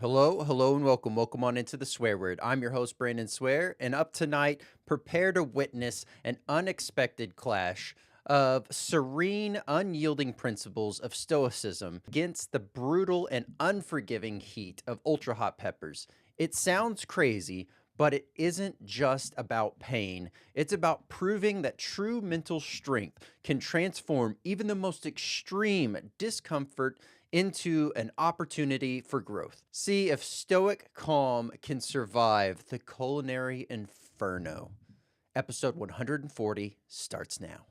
Hello, and welcome. Welcome on into the swear word. I'm your host, Brandon Swear, and up tonight, prepare to witness an unexpected clash of serene, unyielding principles of Stoicism against the brutal and unforgiving heat of ultra hot peppers. It sounds crazy, but it isn't just about pain. It's about proving that true mental strength can transform even the most extreme discomfort into an opportunity for growth. See if Stoic calm can survive the culinary inferno. Episode 140 starts now.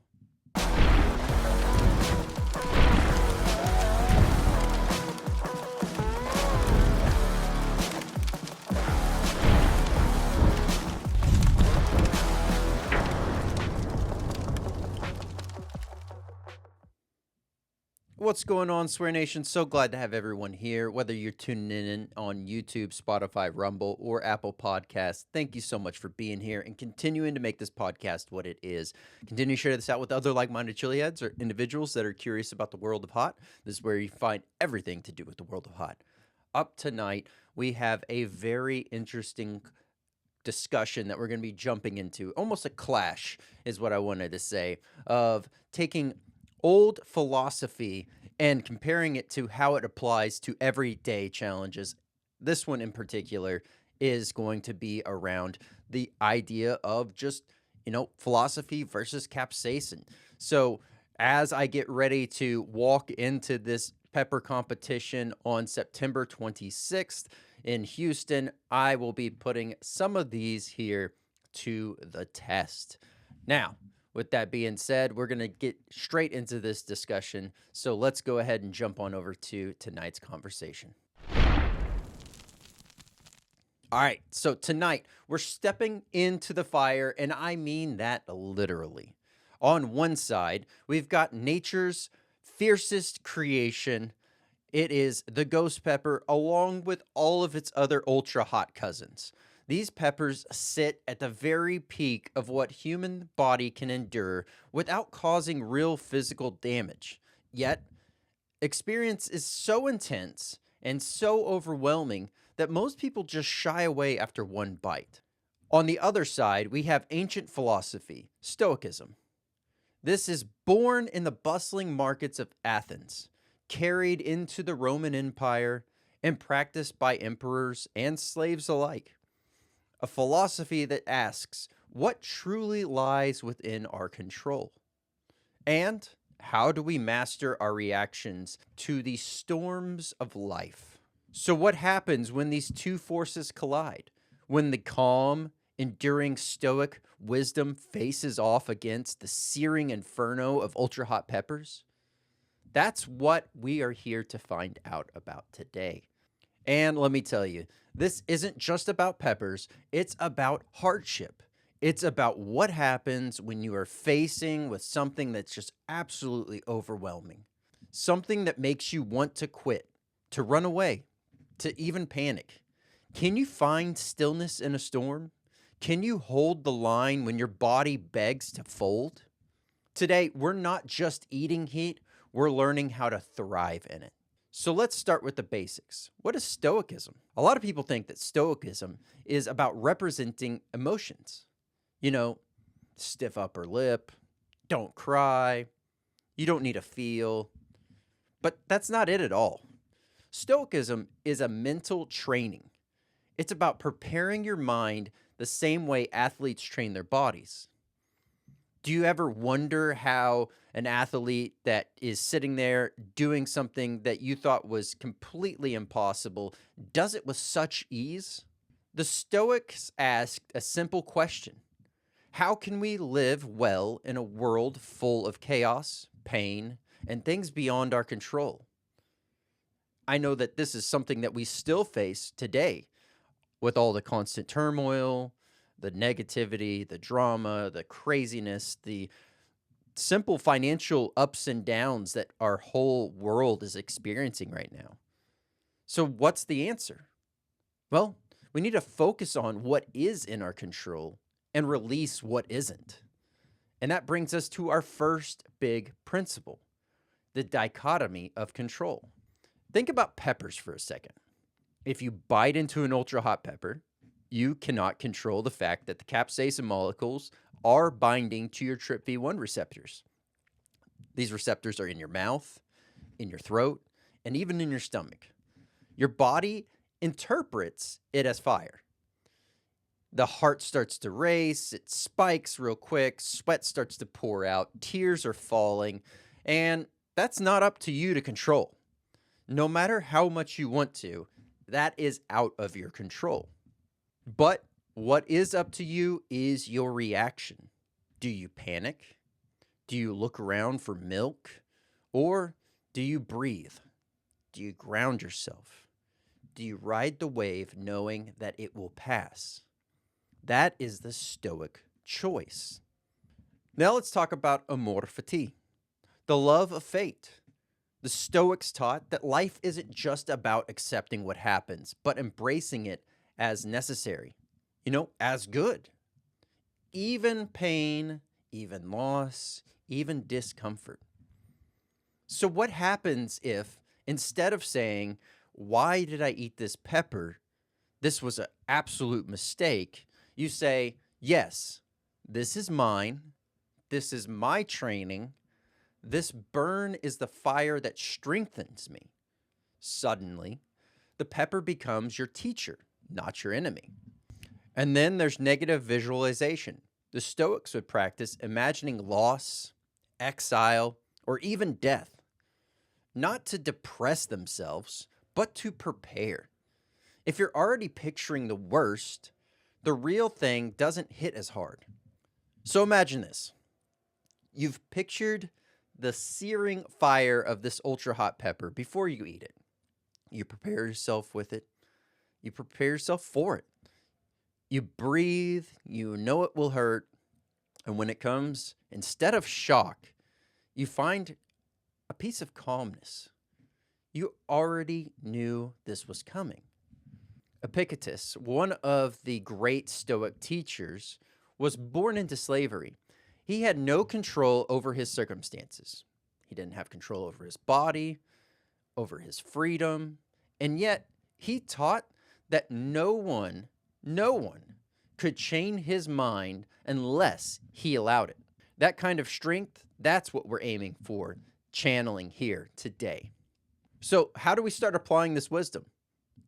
What's going on, Swear Nation? So glad to have everyone here, whether you're tuning in on YouTube, Spotify, Rumble, or Apple Podcasts. Thank you so much for being here and continuing to make this podcast what it is. Continue to share this out with other like-minded chili heads or individuals that are curious about the world of hot. This is where you find everything to do with the world of hot. Up tonight, we have a very interesting discussion that we're going to be jumping into. Almost a clash is what I wanted to say, of taking old philosophy and comparing it to how it applies to everyday challenges. This one in particular is going to be around the idea of just, philosophy versus capsaicin. So as I get ready to walk into this pepper competition on September 26th in Houston, I will be putting some of these here to the test. Now, with that being said, we're going to get straight into this discussion. So let's go ahead and jump on over to tonight's conversation. All right, so tonight we're stepping into the fire, and I mean that literally. On one side, we've got nature's fiercest creation. It is the ghost pepper, along with all of its other ultra hot cousins. These peppers sit at the very peak of what human body can endure without causing real physical damage. Yet, experience is so intense and so overwhelming that most people just shy away after one bite. On the other side, we have ancient philosophy, Stoicism. This is born in the bustling markets of Athens, carried into the Roman Empire, and practiced by emperors and slaves alike. A philosophy that asks what truly lies within our control, and how do we master our reactions to the storms of life. So what happens when these two forces collide? When the calm, enduring Stoic wisdom faces off against the searing inferno of ultra hot peppers? That's what we are here to find out about today. And let me tell you, this isn't just about peppers, it's about hardship. It's about what happens when you are facing with something that's just absolutely overwhelming. Something that makes you want to quit, to run away, to even panic. Can you find stillness in a storm? Can you hold the line when your body begs to fold? Today, we're not just eating heat, we're learning how to thrive in it. So let's start with the basics. What is Stoicism? A lot of people think that Stoicism is about representing emotions. Stiff upper lip, don't cry, you don't need to feel. But that's not it at all. Stoicism is a mental training. It's about preparing your mind the same way athletes train their bodies. Do you ever wonder how an athlete that is sitting there doing something that you thought was completely impossible does it with such ease? The Stoics asked a simple question. How can we live well in a world full of chaos, pain, and things beyond our control? I know that this is something that we still face today with all the constant turmoil, the negativity, the drama, the craziness, the simple financial ups and downs that our whole world is experiencing right now. So what's the answer? Well, we need to focus on what is in our control and release what isn't. And that brings us to our first big principle, the dichotomy of control. Think about peppers for a second. If you bite into an ultra hot pepper, you cannot control the fact that the capsaicin molecules are binding to your TRPV1 receptors. These receptors are in your mouth, in your throat, and even in your stomach. Your body interprets it as fire. The heart starts to race, it spikes real quick, sweat starts to pour out, tears are falling, and that's not up to you to control. No matter how much you want to, that is out of your control. But what is up to you is your reaction. Do you panic? Do you look around for milk? Or do you breathe? Do you ground yourself? Do you ride the wave knowing that it will pass? That is the Stoic choice. Now let's talk about amor fati, the love of fate. The Stoics taught that life isn't just about accepting what happens, but embracing it as necessary, as good. Even pain, even loss, even discomfort. So what happens if, instead of saying, why did I eat this pepper? This was an absolute mistake. You say, yes, this is mine. This is my training. This burn is the fire that strengthens me. Suddenly, the pepper becomes your teacher, not your enemy. And then there's negative visualization. The Stoics would practice imagining loss, exile, or even death, not to depress themselves, but to prepare. If you're already picturing the worst, the real thing doesn't hit as hard. So imagine this. You've pictured the searing fire of this ultra hot pepper before you eat it. You prepare yourself with it. You prepare yourself for it. You breathe. You know it will hurt. And when it comes, instead of shock, you find a piece of calmness. You already knew this was coming. Epictetus, one of the great Stoic teachers, was born into slavery. He had no control over his circumstances. He didn't have control over his body, over his freedom, and yet he taught that no one could chain his mind unless he allowed it. That kind of strength, that's what we're aiming for, channeling here today. So how do we start applying this wisdom?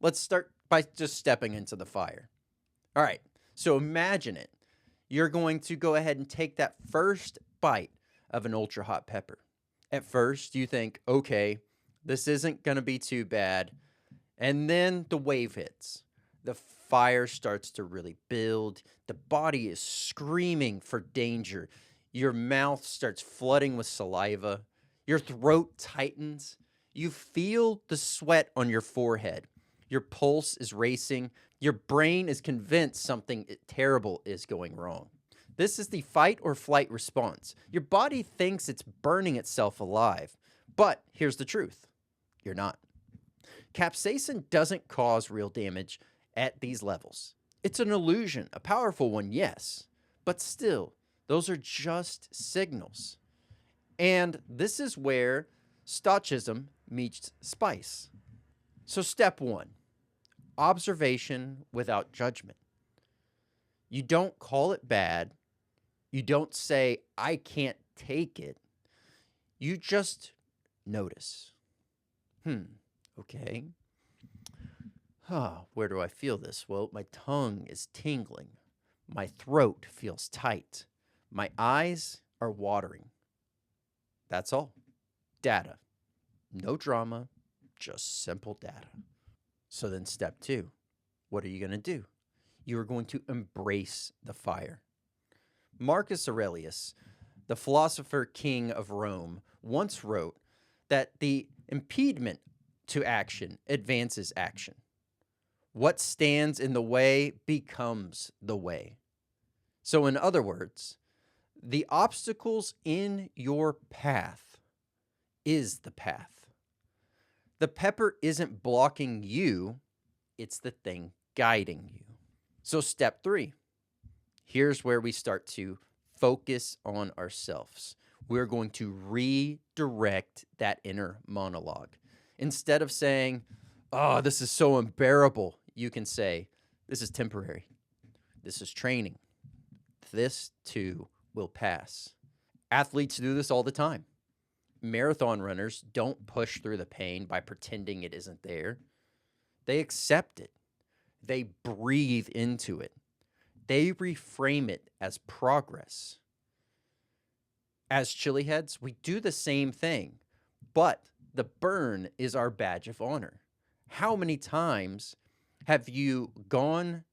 Let's start by just stepping into the fire. All right, so imagine it. You're going to go ahead and take that first bite of an ultra hot pepper. At first, you think, okay, this isn't going to be too bad. And then the wave hits. The fire starts to really build. The body is screaming for danger. Your mouth starts flooding with saliva. Your throat tightens. You feel the sweat on your forehead. Your pulse is racing. Your brain is convinced something terrible is going wrong. This is the fight or flight response. Your body thinks it's burning itself alive. But here's the truth. You're not. Capsaicin doesn't cause real damage at these levels. It's an illusion, a powerful one, yes. But still, those are just signals. And this is where Stoicism meets spice. So step 1, observation without judgment. You don't call it bad. You don't say, I can't take it. You just notice. Okay. Where do I feel this? Well, my tongue is tingling. My throat feels tight. My eyes are watering. That's all. Data. No drama, just simple data. So then step 2, what are you going to do? You are going to embrace the fire. Marcus Aurelius, the philosopher king of Rome, once wrote that the impediment to action advances action. What stands in the way becomes the way. So in other words, the obstacles in your path is the path. The pepper isn't blocking you, it's the thing guiding you. So step 3, here's where we start to focus on ourselves. We're going to redirect that inner monologue. Instead of saying, Oh, this is so unbearable. You can say, this is temporary. This is training. This too will pass. Athletes do this all the time. Marathon runners don't push through the pain by pretending it isn't there. They accept it. They breathe into it. They reframe it as progress. As chili heads, we do the same thing, but the burn is our badge of honor. How many times have you gone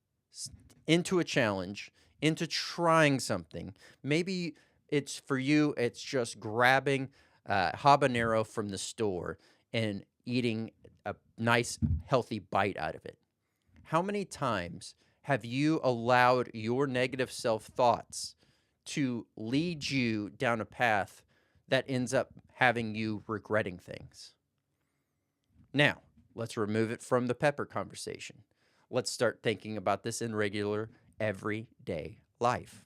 into a challenge, into trying something? Maybe it's for you, it's just grabbing habanero from the store and eating a nice, healthy bite out of it. How many times have you allowed your negative self-thoughts to lead you down a path that ends up having you regretting things? Now, let's remove it from the pepper conversation. Let's start thinking about this in regular, everyday life.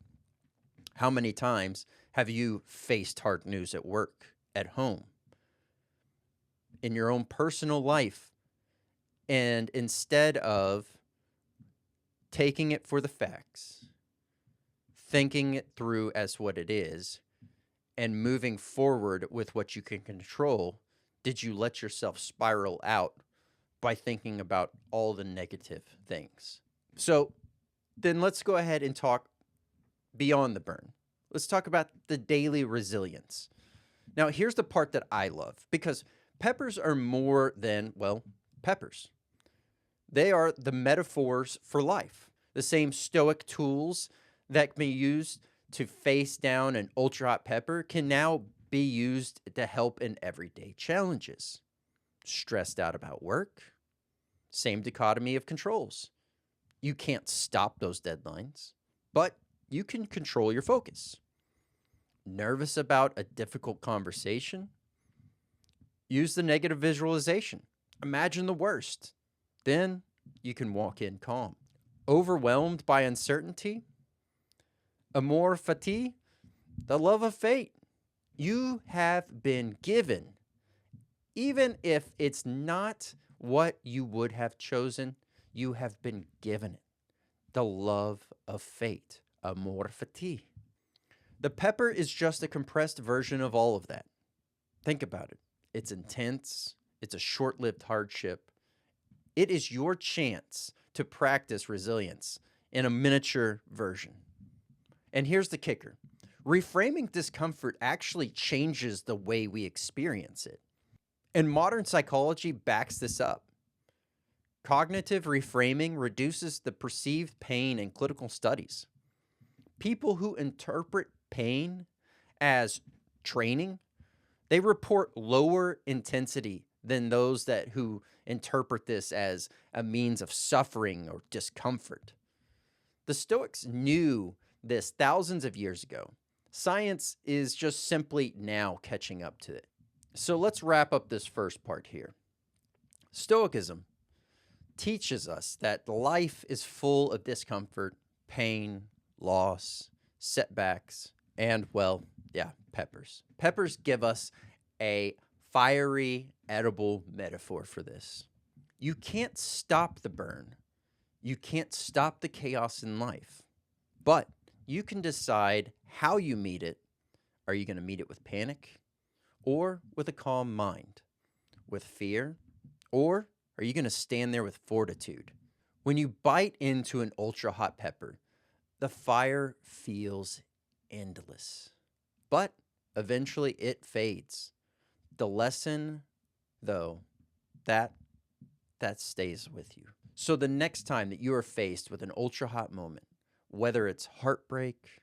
How many times have you faced hard news at work, at home, in your own personal life, and instead of taking it for the facts, thinking it through as what it is, and moving forward with what you can control, did you let yourself spiral out by thinking about all the negative things? So then let's go ahead and talk beyond the burn. Let's talk about the daily resilience. Now, here's the part that I love, because peppers are more than, well, peppers. They are the metaphors for life. The same Stoic tools that can be used to face down an ultra-hot pepper can now be used to help in everyday challenges. Stressed out about work? Same dichotomy of controls. You can't stop those deadlines, but you can control your focus. Nervous about a difficult conversation? Use the negative visualization. Imagine the worst. Then you can walk in calm. Overwhelmed by uncertainty? Amor fati? The love of fate. You have been given, even if it's not what you would have chosen, you have been given it. The love of fate. Amor fati. The pepper is just a compressed version of all of that. Think about it. It's intense. It's a short-lived hardship. It is your chance to practice resilience in a miniature version. And here's the kicker. Reframing discomfort actually changes the way we experience it. And modern psychology backs this up. Cognitive reframing reduces the perceived pain in clinical studies. People who interpret pain as training, they report lower intensity than those who interpret this as a means of suffering or discomfort. The Stoics knew this thousands of years ago. Science is just simply now catching up to it. So let's wrap up this first part here. Stoicism teaches us that life is full of discomfort, pain, loss, setbacks, and, well, yeah, peppers. Peppers give us a fiery, edible metaphor for this. You can't stop the burn. You can't stop the chaos in life. But you can decide how you meet it. Are you going to meet it with panic or with a calm mind? With fear? Or are you going to stand there with fortitude? When you bite into an ultra-hot pepper, the fire feels endless. But eventually it fades. The lesson, though, that stays with you. So the next time that you are faced with an ultra-hot moment, whether it's heartbreak,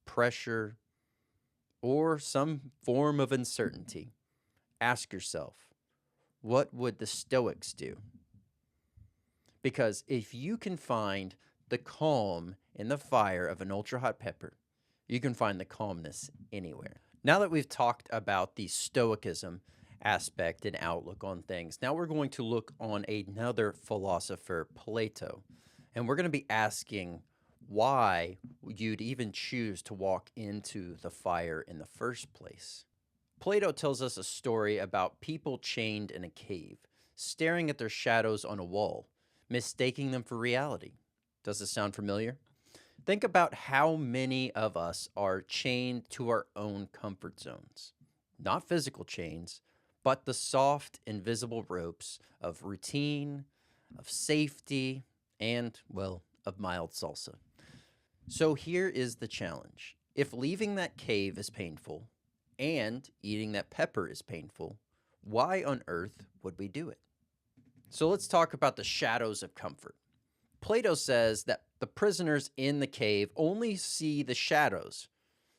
pressure, or some form of uncertainty, ask yourself, what would the Stoics do? Because if you can find the calm in the fire of an ultra-hot pepper, you can find the calmness anywhere. Now that we've talked about the Stoicism aspect and outlook on things, now we're going to look on another philosopher, Plato. And we're going to be asking why you'd even choose to walk into the fire in the first place. Plato tells us a story about people chained in a cave, staring at their shadows on a wall, mistaking them for reality. Does this sound familiar? Think about how many of us are chained to our own comfort zones. Not physical chains, but the soft, invisible ropes of routine, of safety, and, well, of mild salsa. So here is the challenge. If leaving that cave is painful and eating that pepper is painful, why on earth would we do it? So let's talk about the shadows of comfort. Plato says that the prisoners in the cave only see the shadows.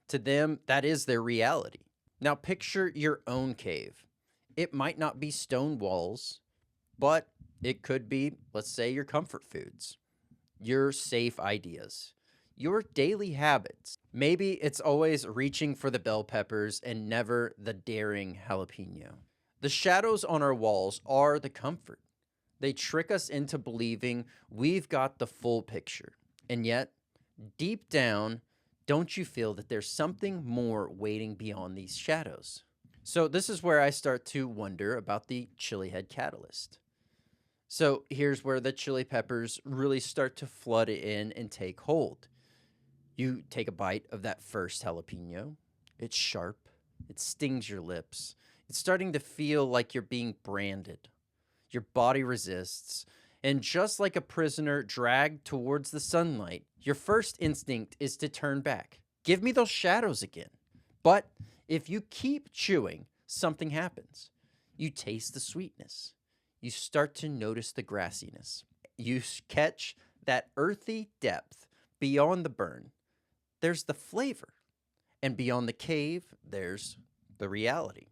To them, that is their reality. Now picture your own cave. It might not be stone walls, but it could be, let's say, your comfort foods, your safe ideas, your daily habits. Maybe it's always reaching for the bell peppers and never the daring jalapeno. The shadows on our walls are the comfort. They trick us into believing we've got the full picture. And yet, deep down, don't you feel that there's something more waiting beyond these shadows? So this is where I start to wonder about the chili head catalyst. So here's where the chili peppers really start to flood in and take hold. You take a bite of that first jalapeno. It's sharp. It stings your lips. It's starting to feel like you're being branded. Your body resists. And just like a prisoner dragged towards the sunlight, your first instinct is to turn back. Give me those shadows again. But if you keep chewing, something happens. You taste the sweetness. You start to notice the grassiness. You catch that earthy depth beyond the burn. There's the flavor. And beyond the cave, there's the reality.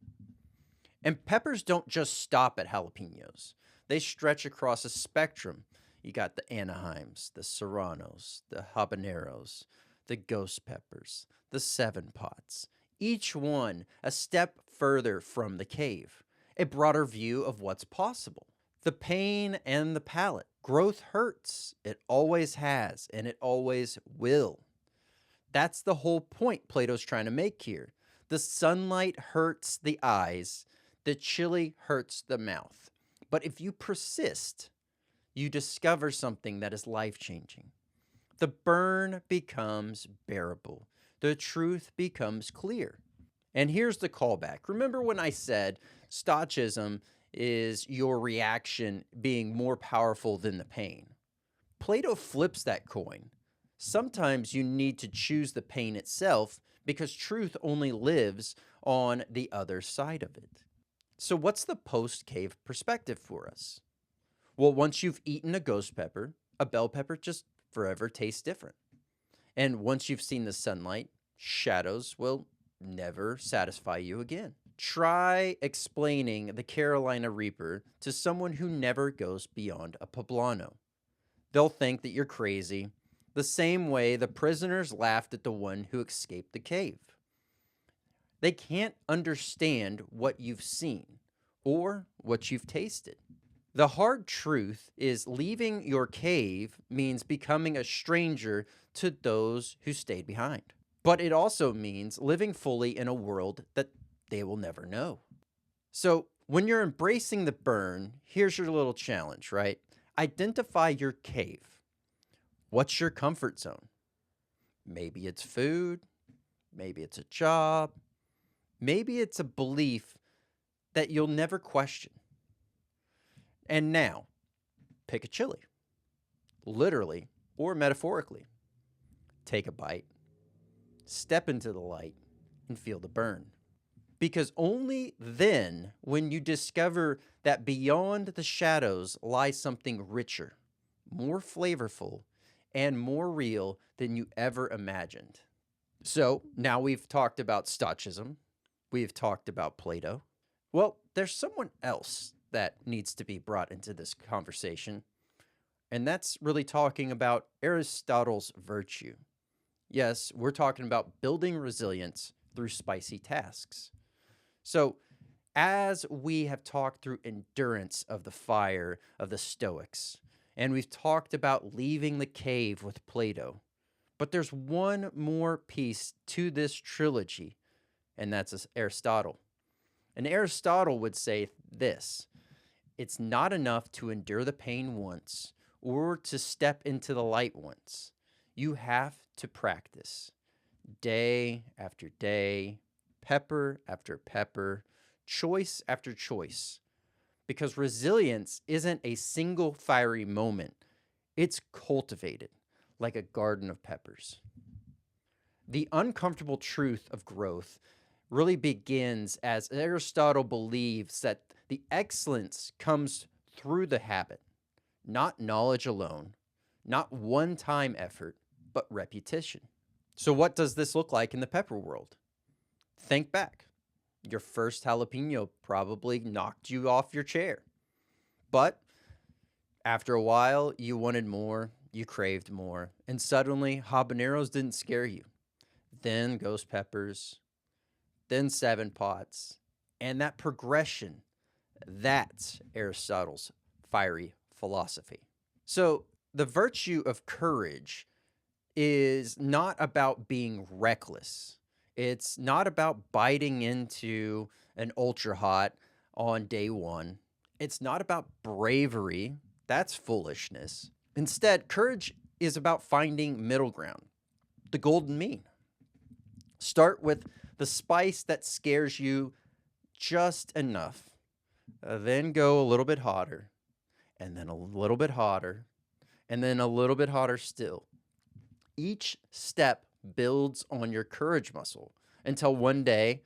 And peppers don't just stop at jalapenos. They stretch across a spectrum. You got the Anaheims, the Serranos, the Habaneros, the ghost peppers, the seven pots. Each one a step further from the cave, a broader view of what's possible. The pain and the palate. Growth hurts. It always has, and it always will. That's the whole point Plato's trying to make here. The sunlight hurts the eyes. The chili hurts the mouth. But if you persist, you discover something that is life-changing. The burn becomes bearable. The truth becomes clear. And here's the callback. Remember when I said Stoicism is your reaction being more powerful than the pain? Plato flips that coin. Sometimes you need to choose the pain itself because truth only lives on the other side of it. So what's the post-cave perspective for us? Well, once you've eaten a ghost pepper, a bell pepper just forever tastes different. And once you've seen the sunlight, shadows will never satisfy you again. Try explaining the Carolina Reaper to someone who never goes beyond a poblano. They'll think that you're crazy, the same way the prisoners laughed at the one who escaped the cave. They can't understand what you've seen or what you've tasted. The hard truth is leaving your cave means becoming a stranger to those who stayed behind. But it also means living fully in a world that they will never know. So when you're embracing the burn, here's your little challenge, right? Identify your cave. What's your comfort zone? Maybe it's food. Maybe it's a job. Maybe it's a belief that you'll never question. And now, pick a chili, literally or metaphorically. Take a bite, step into the light, and feel the burn. Because only then, when you discover that beyond the shadows lies something richer, more flavorful, and more real than you ever imagined. So now we've talked about Stoicism. We've talked about Plato. Well, there's someone else that needs to be brought into this conversation, and that's really talking about Aristotle's virtue. Yes, we're talking about building resilience through spicy tasks. So, as we have talked through endurance of the fire of the Stoics, and we've talked about leaving the cave with Plato, but there's one more piece to this trilogy, and that's Aristotle. And Aristotle would say this: It's not enough to endure the pain once or to step into the light once. You have to practice day after day, pepper after pepper, choice after choice. Because resilience isn't a single fiery moment, it's cultivated like a garden of peppers. The uncomfortable truth of growth really begins as Aristotle believes that the excellence comes through the habit, not knowledge alone, not one-time effort, but repetition. So what does this look like in the pepper world? Think back. Your first jalapeno probably knocked you off your chair. But after a while, you wanted more, you craved more, and suddenly habaneros didn't scare you. Then ghost peppers, then 7 pots, and that progression, that's Aristotle's fiery philosophy. So the virtue of courage is not about being reckless. It's not about biting into an ultra hot on day one. It's not about bravery. That's foolishness. Instead, courage is about finding middle ground, the golden mean. Start with the spice that scares you just enough. Then go a little bit hotter, and then a little bit hotter, and then a little bit hotter still. Each step builds on your courage muscle until one day,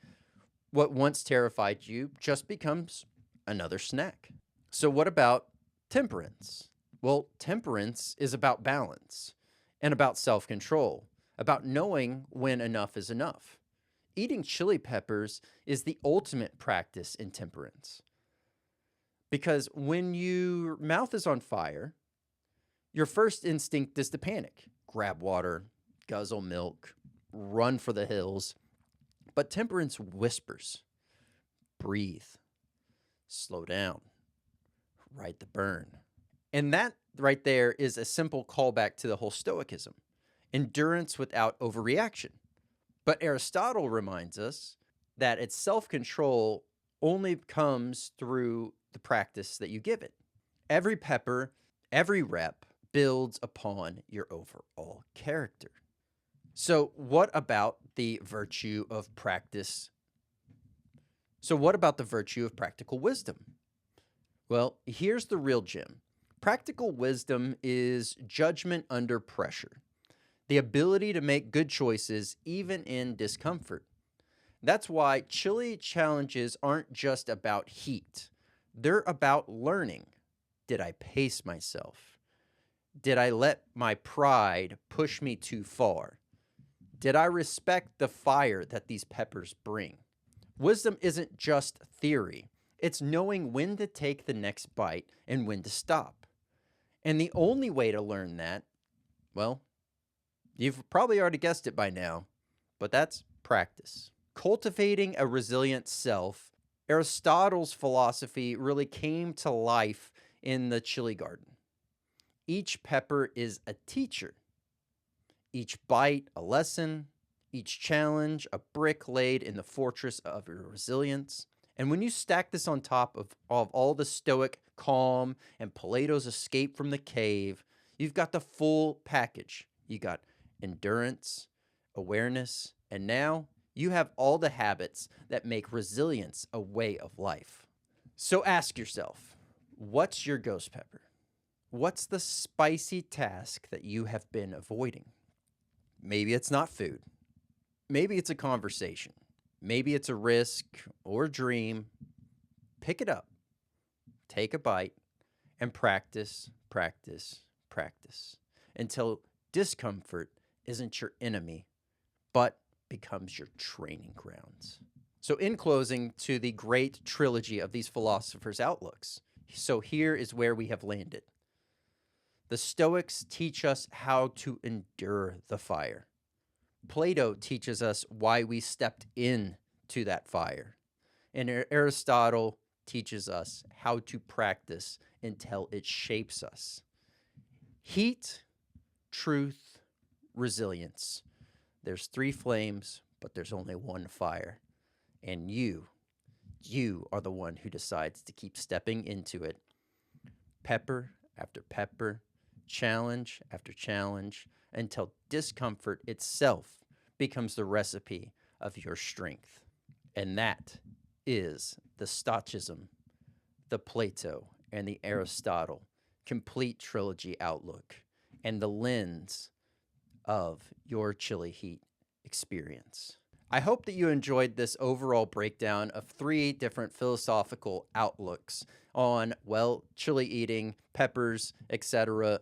what once terrified you just becomes another snack. So, what about temperance? Well, temperance is about balance and about self control, about knowing when enough is enough. Eating chili peppers is the ultimate practice in temperance because when your mouth is on fire, your first instinct is to panic, grab water, guzzle milk, run for the hills. But temperance whispers, breathe, slow down, ride the burn. And that right there is a simple callback to the whole Stoicism, endurance without overreaction. But Aristotle reminds us that its self-control only comes through the practice that you give it. Every pepper, every rep builds upon your overall character. So what about the virtue of practice? So what about the virtue of practical wisdom? Well, here's the real gem. Practical wisdom is judgment under pressure, the ability to make good choices even in discomfort. That's why chili challenges aren't just about heat. They're about learning. Did I pace myself? Did I let my pride push me too far? Did I respect the fire that these peppers bring? Wisdom isn't just theory. It's knowing when to take the next bite and when to stop. And the only way to learn that, well, you've probably already guessed it by now, but that's practice. Cultivating a resilient self, Aristotle's philosophy really came to life in the chili garden. Each pepper is a teacher. Each bite, a lesson. Each challenge, a brick laid in the fortress of your resilience. And when you stack this on top of all the Stoic calm and Plato's escape from the cave, you've got the full package. You got endurance, awareness, and now you have all the habits that make resilience a way of life. So ask yourself, what's your ghost pepper? What's the spicy task that you have been avoiding? Maybe it's not food. Maybe it's a conversation. Maybe it's a risk or a dream. Pick it up, take a bite, and practice, practice, practice until discomfort isn't your enemy, but becomes your training grounds. So in closing to the great trilogy of these philosophers' outlooks, so here is where we have landed. The Stoics teach us how to endure the fire. Plato teaches us why we stepped into that fire. And Aristotle teaches us how to practice until it shapes us. Heat, truth, resilience. There's 3 flames, but there's only one fire. And you You are the one who decides to keep stepping into it, pepper after pepper, challenge after challenge, until discomfort itself becomes the recipe of your strength. And that is the Stoicism, the Plato, and the Aristotle complete trilogy outlook, and the lens of your chili heat experience. I hope that you enjoyed this overall breakdown of 3 different philosophical outlooks on, well, chili eating, peppers, etc.,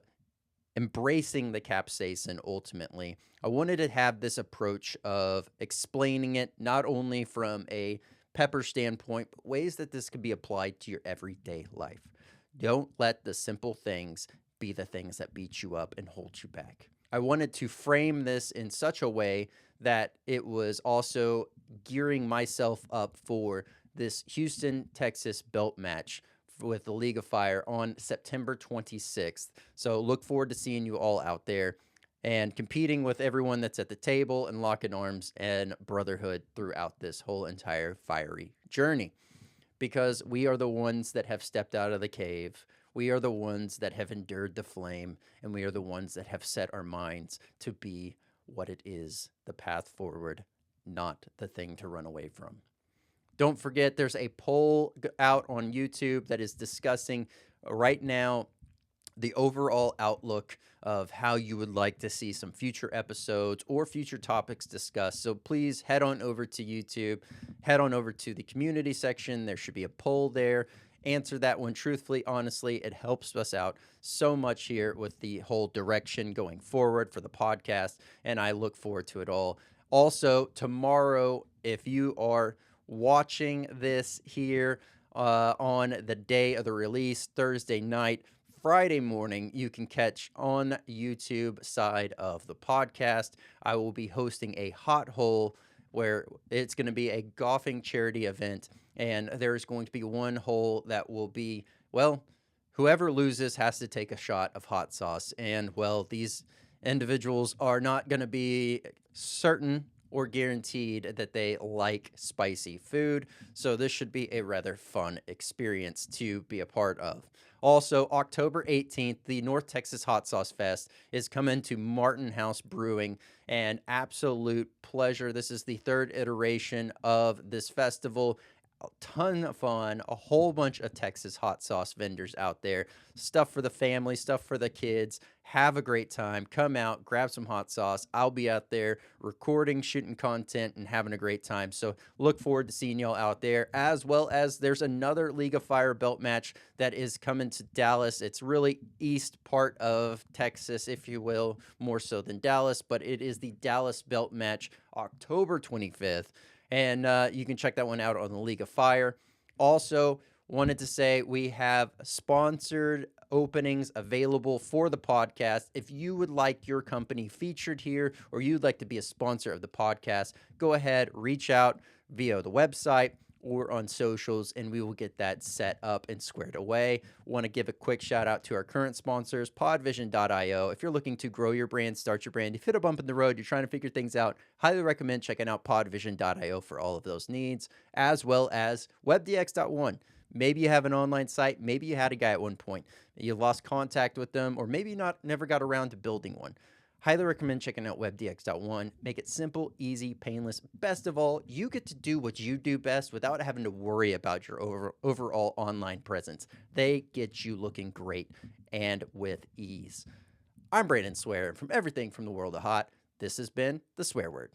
embracing the capsaicin ultimately. I wanted to have this approach of explaining it not only from a pepper standpoint, but ways that this could be applied to your everyday life. Don't let the simple things be the things that beat you up and hold you back. I wanted to frame this in such a way that it was also gearing myself up for this Houston, Texas belt match with the League of Fire on September 26th. So look forward to seeing you all out there and competing with everyone that's at the table and locking arms and brotherhood throughout this whole entire fiery journey. Because we are the ones that have stepped out of the cave. We are the ones that have endured the flame, and we are the ones that have set our minds to be what it is, the path forward, not the thing to run away from. Don't forget, there's a poll out on YouTube that is discussing right now the overall outlook of how you would like to see some future episodes or future topics discussed. So please head on over to YouTube, head on over to the community section. There should be a poll there. Answer that one truthfully, honestly. It helps us out so much here with the whole direction going forward for the podcast, and I look forward to it all. Also, tomorrow, if you are watching this here on the day of the release, Thursday night, Friday morning, you can catch on YouTube side of the podcast. I will be hosting a hot hole where it's going to be a golfing charity event, and there's going to be one hole that will be, well, whoever loses has to take a shot of hot sauce. And, well, these individuals are not going to be certain or guaranteed that they like spicy food. So this should be a rather fun experience to be a part of. Also, October 18th, the North Texas Hot Sauce Fest is coming to Martin House Brewing, and absolute pleasure. This is the 3rd iteration of this festival. A ton of fun, a whole bunch of Texas hot sauce vendors out there, stuff for the family, stuff for the kids. Have a great time. Come out, grab some hot sauce. I'll be out there recording, shooting content, and having a great time. So look forward to seeing y'all out there, as well as there's another League of Fire belt match that is coming to Dallas. It's really east part of Texas, if you will, more so than Dallas, but it is the Dallas belt match, October 25th. And you can check that one out on the League of Fire. Also, wanted to say we have sponsored openings available for the podcast. If you would like your company featured here, or you'd like to be a sponsor of the podcast, go ahead, reach out via the website or on socials, and we will get that set up and squared away. Want to give a quick shout out to our current sponsors, podvision.io. If you're looking to grow your brand, start your brand, you've hit a bump in the road, you're trying to figure things out, highly recommend checking out podvision.io for all of those needs, as well as webdx.one. Maybe you have an online site, maybe you had a guy at one point, you lost contact with them, or maybe never got around to building one. Highly recommend checking out webdx.one. Make it simple, easy, painless. Best of all, you get to do what you do best without having to worry about your overall online presence. They get you looking great and with ease. I'm Brandon Swear, and from everything from the world of hot, this has been The Swear Word.